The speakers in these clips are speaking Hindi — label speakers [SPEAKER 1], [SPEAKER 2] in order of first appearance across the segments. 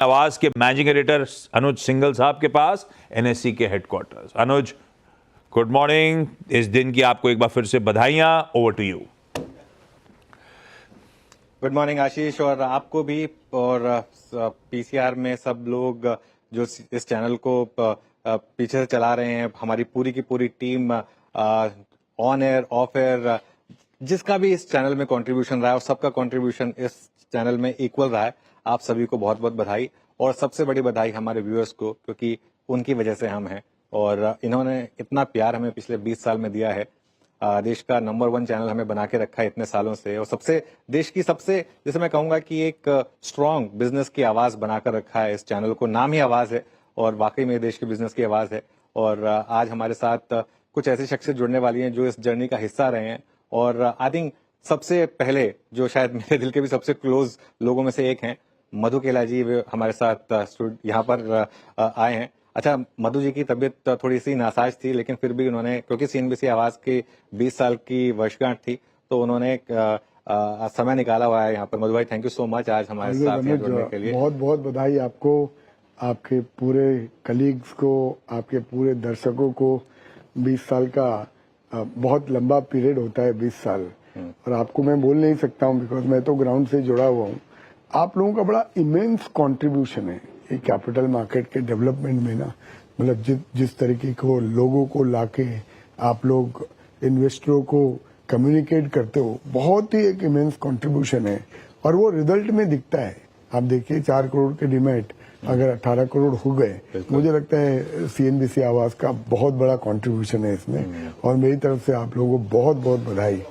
[SPEAKER 1] आवाज के मैनेजिंग एडिटर अनुज सिंघल साहब के पास, एनएससी के हेडक्वार्टर्स। Anuj, good morning. इस दिन की आपको एक बार फिर से बधाइयां। Over to you.
[SPEAKER 2] Good morning Ashish, और आपको भी, और पीसीआर में सब लोग जो इस चैनल को पीछे से चला रहे हैं, हमारी पूरी की पूरी team, on air of air, जिसका भी इस चैनल में कंट्रीब्यूशन रहा है और सबका कंट्रीब्यूशन इस चैनल में इक्वल रहा है, आप सभी को बहुत बहुत बधाई। और सबसे बड़ी बधाई हमारे व्यूअर्स को, क्योंकि उनकी वजह से हम हैं और इन्होंने इतना प्यार हमें पिछले 20 साल में दिया है। देश का नंबर 1 चैनल हमें बना के रखा है इतने सालों से, और देश की सबसे, जैसे मैं कहूंगा कि एक स्ट्रांग बिजनेस की आवाज बनाकर रखा है इस चैनल को। नाम ही आवाज है और वाकई में देश के बिजनेस की आवाज है। और आज हमारे साथ कुछ ऐसी शख्सियत जुड़ने वाली हैं जो इस जर्नी का हिस्सा रहे हैं। और आई थिंक सबसे पहले, जो शायद मेरे दिल के भी सबसे क्लोज लोगों में से एक हैं, मधु केला जी, वे हमारे साथ यहाँ पर आए हैं। अच्छा, मधु जी की तबीयत थोड़ी सी नासाज थी, लेकिन फिर भी उन्होंने, क्योंकि सीएनबीसी आवाज की 20 साल की वर्षगांठ थी, तो उन्होंने समय निकाला हुआ है यहाँ पर। मधु भाई, थैंक यू सो मच आज हमारे साथ जुड़ने के लिए।
[SPEAKER 3] बहुत बहुत बधाई आपको, आपके पूरे कलीग्स को, आपके पूरे दर्शकों को। 20 साल का बहुत लंबा पीरियड होता है 20 साल, और आपको मैं बोल नहीं सकता हूँ बिकॉज मैं तो ग्राउंड से जुड़ा हुआ हूँ। आप लोगों का बड़ा इमेंस कंट्रीब्यूशन है ये कैपिटल मार्केट के डेवलपमेंट में ना। मतलब जिस तरीके को लोगों को लाके आप लोग इन्वेस्टरों को कम्युनिकेट करते हो, बहुत ही एक इमेंस कंट्रीब्यूशन है, और वो रिजल्ट में दिखता है। आप देखिए 4 करोड़ के डिमेट अगर 18 करोड़ हो गए, मुझे लगता है सीएनबीसी आवाज का बहुत बड़ा कंट्रीब्यूशन है इसमें। और मेरी तरफ से आप लोगों को बहुत बहुत बधाई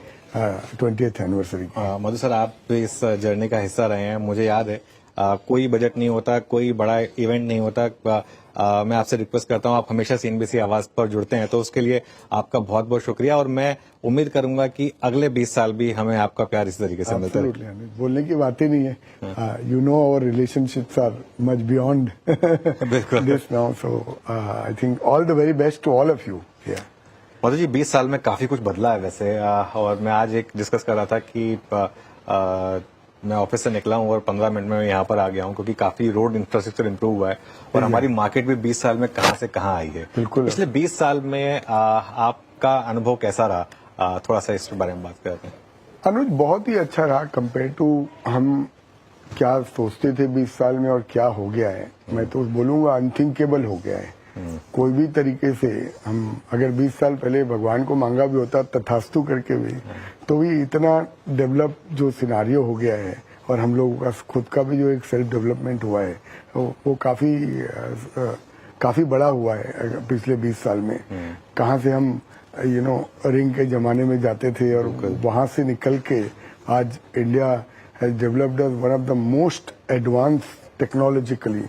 [SPEAKER 3] 20th एनिवर्सरी की।
[SPEAKER 2] मधु सर, आप इस जर्नी का हिस्सा रहे हैं। मुझे याद है कोई बजट नहीं होता, कोई बड़ा इवेंट नहीं होता, मैं आपसे रिक्वेस्ट करता हूं, आप हमेशा सीएनबीसी आवाज पर जुड़ते हैं, तो उसके लिए आपका बहुत बहुत शुक्रिया। और मैं उम्मीद करूंगा कि अगले 20 साल भी हमें आपका प्यार इस तरीके से मिलता है।
[SPEAKER 3] बोलने की बात ही नहीं है। You know our relationships are much beyond this now, so I think all the very best to all of you.
[SPEAKER 2] Madhu ji, 20 साल में काफी कुछ बदला है वैसे, और मैं आज एक डिस्कस कर रहा था कि मैं ऑफिस से निकला हूं और 15 मिनट में यहाँ पर आ गया हूं, क्योंकि काफी रोड इंफ्रास्ट्रक्चर इंप्रूव हुआ है और हमारी मार्केट भी 20 साल में कहां से कहां आई है।
[SPEAKER 3] बिल्कुल।
[SPEAKER 2] पिछले 20 साल में आपका अनुभव कैसा रहा? थोड़ा सा इस बारे में बात करते हैं।
[SPEAKER 3] अनुज, बहुत ही अच्छा रहा कंपेयर टू हम क्या सोचते थे 20 साल में और क्या हो गया है। मैं तो बोलूंगा अनथिंकेबल हो गया है। कोई भी तरीके से हम अगर 20 साल पहले भगवान को मांगा भी होता तथास्तु करके भी, तो भी इतना डेवलप जो सिनारियो हो गया है, और हम लोगों का खुद का भी जो एक सेल्फ डेवलपमेंट हुआ है वो काफी बड़ा हुआ है पिछले 20 साल में। कहाँ से हम रिंग के जमाने में जाते थे और वहां से निकल के आज India has developed as one of the most advance technologically.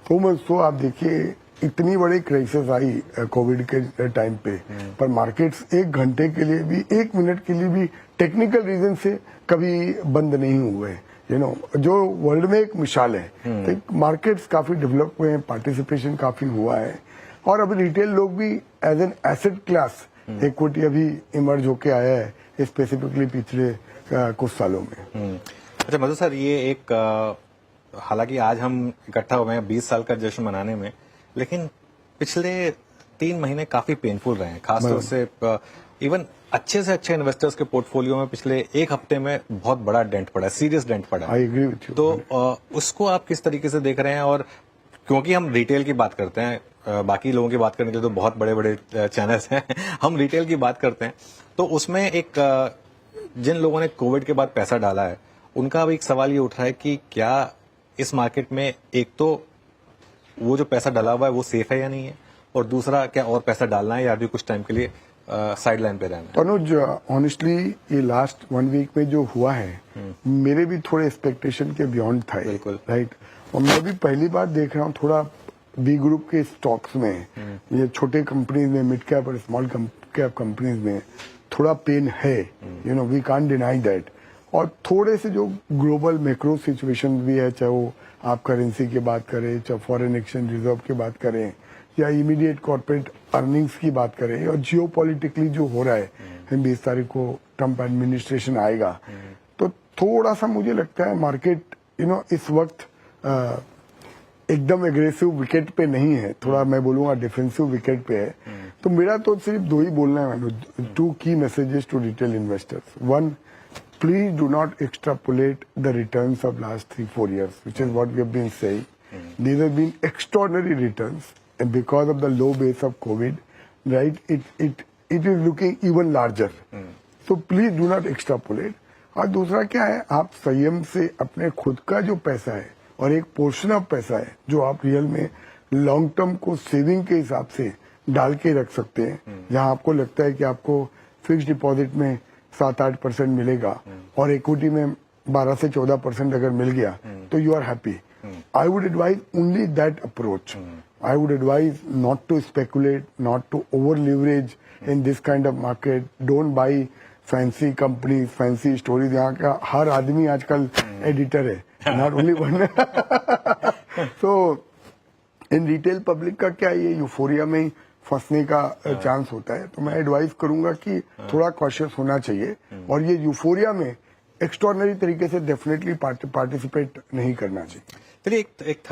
[SPEAKER 3] तो आप देखिए, इतनी बड़ी क्राइसिस आई कोविड के टाइम पे, पर मार्केट्स 1 घंटे के लिए भी, 1 मिनट के लिए भी टेक्निकल रीजन से कभी बंद नहीं हुए। जो वर्ल्ड में एक मिसाल है। तो मार्केट्स काफी डेवलप हुए हैं, पार्टिसिपेशन काफी हुआ है, और अभी रिटेल लोग भी as an asset class equity अभी इमर्ज होके आया है, स्पेसिफिकली पिछले कुछ सालों में।
[SPEAKER 2] अच्छा मधु सर, ये एक हालांकि आज हम इकट्ठा हुए हैं 20 साल का जश्न मनाने में, लेकिन पिछले 3 महीने काफी पेनफुल रहे हैं, खासतौर से इवन अच्छे से अच्छे इन्वेस्टर्स के पोर्टफोलियो में पिछले 1 हफ्ते में बहुत बड़ा डेंट पड़ा है, सीरियस डेंट पड़ा है।
[SPEAKER 3] I agree with you.
[SPEAKER 2] तो उसको आप किस तरीके से देख रहे हैं? और क्योंकि हम रिटेल की बात करते हैं, बाकी लोगों की बात करने के लिए तो बहुत बड़े बड़े चैनल्स हैं, हम रिटेल की बात करते हैं, तो उसमें एक जिन लोगों ने कोविड के बाद पैसा डाला है, उनका अब एक सवाल ये उठ रहा है कि क्या इस मार्केट में, एक तो वो जो पैसा डाला हुआ है वो सेफ है या नहीं है, और दूसरा क्या और पैसा डालना है या अभी कुछ टाइम के लिए साइड लाइन पे रहना है?
[SPEAKER 3] अनुज, ऑनेस्टली ये लास्ट 1 वीक में जो हुआ है, मेरे भी थोड़े एक्सपेक्टेशन के बियॉन्ड था।
[SPEAKER 2] बिल्कुल
[SPEAKER 3] राइट। और मैं भी पहली बार देख रहा हूँ थोड़ा बी ग्रुप के स्टॉक्स में, ये छोटे कंपनीज में, मिड कैप और स्मॉल कैप कंपनीज में थोड़ा पेन है। We can't deny that. और थोड़े से जो ग्लोबल मैक्रो सिचुएशन भी है, चाहे वो आप करेंसी की बात करें, चाहे फॉरेन एक्सचेंज रिजर्व की बात करें, या इमीडिएट कॉर्पोरेट अर्निंग्स की बात करें, और जियोपॉलिटिकली जो हो रहा है, 20 तारीख को ट्रंप एडमिनिस्ट्रेशन आएगा, तो थोड़ा सा मुझे लगता है मार्केट इस वक्त एकदम एग्रेसिव विकेट पे नहीं है, थोड़ा मैं बोलूंगा डिफेंसिव विकेट पे है। तो मेरा तो सिर्फ दो ही बोलना है मैंने, 2 key messages to retail investors. One, please do not extrapolate the returns of last 3-4 years, which is what we have been saying. These have been extraordinary returns, and because of the low base of COVID, right, it is looking even larger. So please do not extrapolate. और दूसरा क्या है, आप संयम से अपने खुद का जो पैसा है और एक पोर्शन ऑफ पैसा है जो आप रियल में लॉन्ग टर्म को सेविंग के हिसाब से डाल के रख सकते हैं, जहां आपको लगता है कि आपको फिक्स डिपॉजिट में 7-8% मिलेगा और इक्विटी में 12 से 14% अगर मिल गया तो you are happy. I would advise only that approach. I would advise not to speculate, not to over leverage in this kind of market. Don't buy fancy company, fancy stories. यहाँ का हर आदमी आजकल एडिटर है, not only one. So in retail public का क्या, ये यूफोरिया में ही फंसने का चांस होता है। तो मैं एडवाइस करूंगा कि थोड़ा कॉशियस होना चाहिए और ये यूफोरिया में एक्स्ट्रॉर्डिनरी तरीके से डेफिनेटली पार्टिसिपेट नहीं करना चाहिए।
[SPEAKER 2] चलिए एक